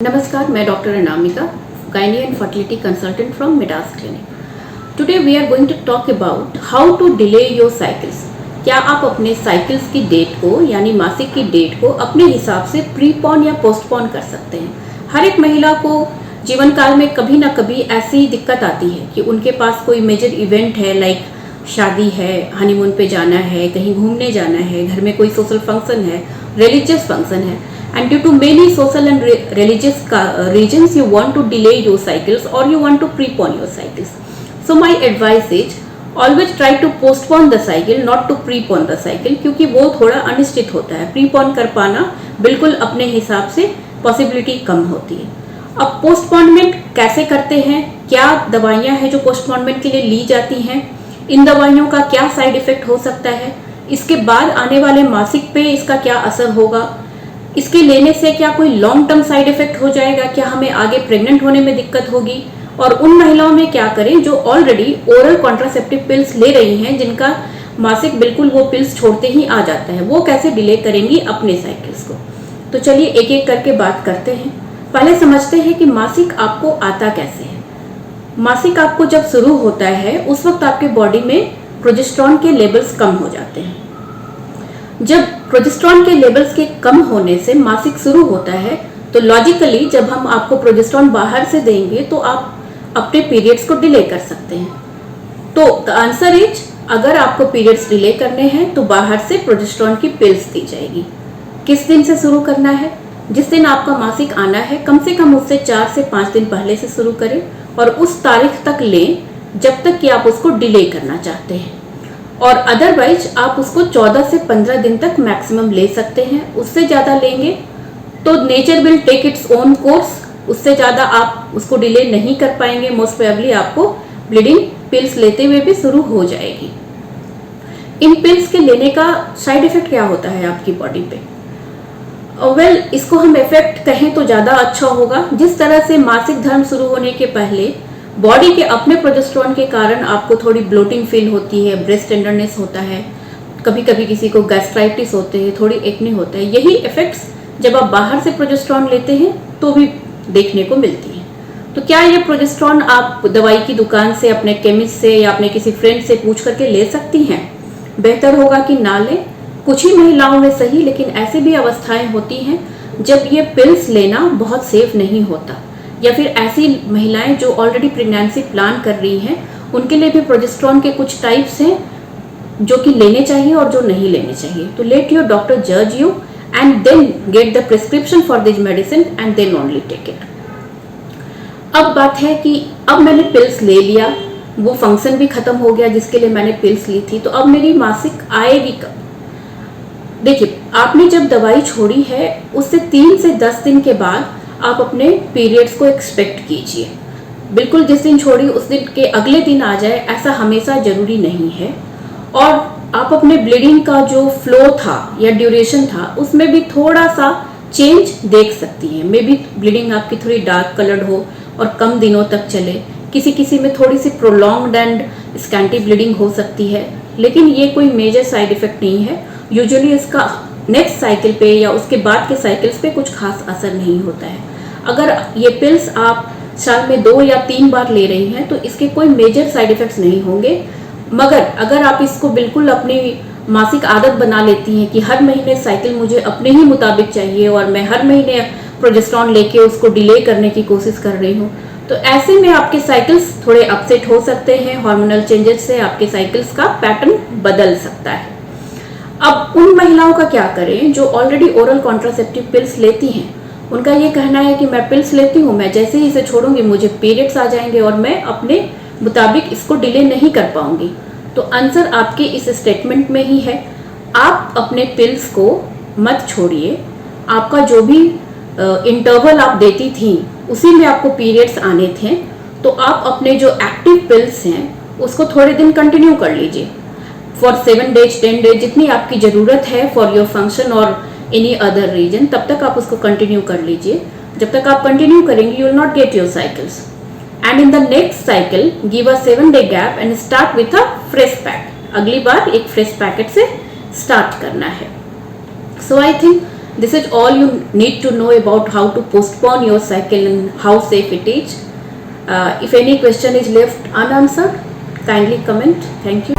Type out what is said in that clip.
Namaskar, मैं doctor Anamika, gynae and fertility consultant from Midas clinic. Today we are going to talk about how to delay your cycles. क्या आप अपने cycles की date को यानी मासिक की डेट को अपने हिसाब से प्रीपोन या पोस्टपोन कर सकते हैं. हर एक महिला को जीवन काल में कभी ना कभी ऐसी दिक्कत आती है कि उनके पास कोई मेजर इवेंट है, लाइक शादी है, हनीमून पे जाना है, कहीं घूमने जाना है, घर में कोई सोशल फंक्शन है, रिलीजियस फंक्शन है, and due to many social and religious reasons you want to delay your cycles or you want to prepone your cycles. So my advice is always try to postpone the cycle, not to prepone the cycle, क्योंकि वो थोड़ा अनिश्चित होता है. Prepone कर पाना बिल्कुल अपने हिसाब से पॉसिबिलिटी कम होती है. अब पोस्टपोनमेंट कैसे करते हैं, क्या दवाइयाँ हैं जो पोस्टपोनमेंट के लिए ली जाती हैं, इन दवाइयों का क्या साइड इफेक्ट हो सकता है, इसके बाद आने वाले मासिक पे इसका क्या असर होगा, इसके लेने से क्या कोई लॉन्ग टर्म साइड इफेक्ट हो जाएगा, क्या हमें आगे प्रेग्नेंट होने में दिक्कत होगी, और उन महिलाओं में क्या करें जो ऑलरेडी ओरल कॉन्ट्रासेप्टिव पिल्स ले रही हैं, जिनका मासिक बिल्कुल वो पिल्स छोड़ते ही आ जाता है, वो कैसे डिले करेंगी अपने साइकिल्स को. तो चलिए एक एक करके बात करते हैं. पहले समझते हैं कि मासिक आपको आता कैसे है. मासिक आपको जब शुरू होता है उस वक्त आपके बॉडी में प्रोजेस्टेरॉन के लेवल्स कम हो जाते हैं. जब प्रोजेस्टेरॉन के लेवल्स के कम होने से मासिक शुरू होता है तो लॉजिकली जब हम आपको प्रोजेस्टेरॉन बाहर से देंगे तो आप अपने पीरियड्स को डिले कर सकते हैं. तो द आंसर इज, अगर आपको पीरियड्स डिले करने हैं तो बाहर से प्रोजेस्टेरॉन की पिल्स दी जाएगी. किस दिन से शुरू करना है? जिस दिन आपका मासिक आना है कम से कम उससे 4 से 5 दिन पहले से शुरू करें और उस तारीख तक लें जब तक कि आप उसको डिले करना चाहते हैं. और अदरवाइज आप उसको 14 से 15 दिन तक मैक्सिमम ले सकते हैं. उससे ज़्यादा लेंगे तो nature will take its own course. उससे ज़्यादा आप उसको डिले नहीं कर पाएंगे. मोस्ट प्रोबेबली आपको ब्लीडिंग पिल्स लेते हुए भी शुरू हो जाएगी. इन पिल्स के लेने का साइड इफेक्ट क्या होता है आपकी बॉडी पे? वेल, इसको हम इफेक्ट कहें तो ज़्यादा अच्छा होगा. जिस तरह से मासिक धर्म शुरू होने के पहले बॉडी के अपने प्रोजेस्टेरॉन के कारण आपको थोड़ी ब्लोटिंग फील होती है, ब्रेस्ट टेंडरनेस होता है, कभी कभी किसी को गैस्ट्राइटिस होते हैं, थोड़ी एक्ने होता है. यही इफेक्ट्स जब आप बाहर से प्रोजेस्टेरॉन लेते हैं तो भी देखने को मिलती है. तो क्या ये प्रोजेस्टेरॉन आप दवाई की दुकान से, अपने केमिस्ट से या अपने किसी फ्रेंड से पूछ करके ले सकती हैं? बेहतर होगा कि ना लें. कुछ ही महिलाओं में सही, लेकिन ऐसी भी अवस्थाएं होती हैं जब ये पिल्स लेना बहुत सेफ नहीं होता, या फिर ऐसी महिलाएं जो ऑलरेडी प्रेगनेंसी प्लान कर रही हैं उनके लिए भी प्रोजेस्टेरॉन के कुछ टाइप्स हैं जो कि लेने चाहिए और जो नहीं लेने चाहिए. तो लेट योर डॉक्टर जज you and then get the prescription for this medicine and then only take it. अब बात है कि अब मैंने पिल्स ले लिया, वो फंक्शन भी खत्म हो गया जिसके लिए मैंने पिल्स ली थी, तो अब मेरी मासिक आएगी कब? देखिए, आपने जब दवाई छोड़ी है उससे 3 से 10 दिन के बाद आप अपने पीरियड्स को एक्सपेक्ट कीजिए. बिल्कुल जिस दिन छोड़ी उस दिन के अगले दिन आ जाए ऐसा हमेशा जरूरी नहीं है. और आप अपने ब्लीडिंग का जो फ्लो था या ड्यूरेशन था उसमें भी थोड़ा सा चेंज देख सकती हैं. मे बी ब्लीडिंग आपकी थोड़ी डार्क कलर्ड हो और कम दिनों तक चले. किसी किसी में थोड़ी सी प्रोलॉन्ग्ड एंड स्कैंटी ब्लीडिंग हो सकती है, लेकिन ये कोई मेजर साइड इफेक्ट नहीं है. यूजुअली इसका नेक्स्ट साइकिल पे या उसके बाद के साइकिल्स पे कुछ खास असर नहीं होता है. अगर ये पिल्स आप साल में 2 या 3 बार ले रही हैं तो इसके कोई मेजर साइड इफेक्ट्स नहीं होंगे. मगर अगर आप इसको बिल्कुल अपनी मासिक आदत बना लेती हैं कि हर महीने साइकिल मुझे अपने ही मुताबिक चाहिए और मैं हर महीने प्रोजेस्टेरॉन लेके उसको डिले करने की कोशिश कर रही हूँ, तो ऐसे में आपके साइकिल्स थोड़े अपसेट हो सकते हैं. हार्मोनल चेंजेस से आपके साइकिल्स का पैटर्न बदल सकता है. अब उन महिलाओं का क्या करें जो ऑलरेडी ओरल कॉन्ट्रासेप्टिव पिल्स लेती हैं? उनका ये कहना है कि मैं पिल्स लेती हूँ, मैं जैसे ही इसे छोड़ूंगी मुझे पीरियड्स आ जाएंगे और मैं अपने मुताबिक इसको डिले नहीं कर पाऊंगी. तो आंसर आपके इस स्टेटमेंट में ही है. आप अपने पिल्स को मत छोड़िए. आपका जो भी इंटरवल आप देती थी उसी में आपको पीरियड्स आने थे, तो आप अपने जो एक्टिव पिल्स हैं उसको थोड़े दिन कंटिन्यू कर लीजिए. फॉर 7 डेज 10 डेज जितनी आपकी ज़रूरत है फॉर योर फंक्शन और एनी अदर रीजन, तब तक आप उसको कंटिन्यू कर लीजिए. जब तक आप कंटिन्यू करेंगे you will not get your cycles. And in the next cycle give a 7 day gap and start with a fresh pack. अगली बार एक फ्रेश पैकेट से स्टार्ट करना है. So I think This is all you need to know about how to postpone your cycle and how safe it is. If any question is left unanswered, kindly comment. Thank you.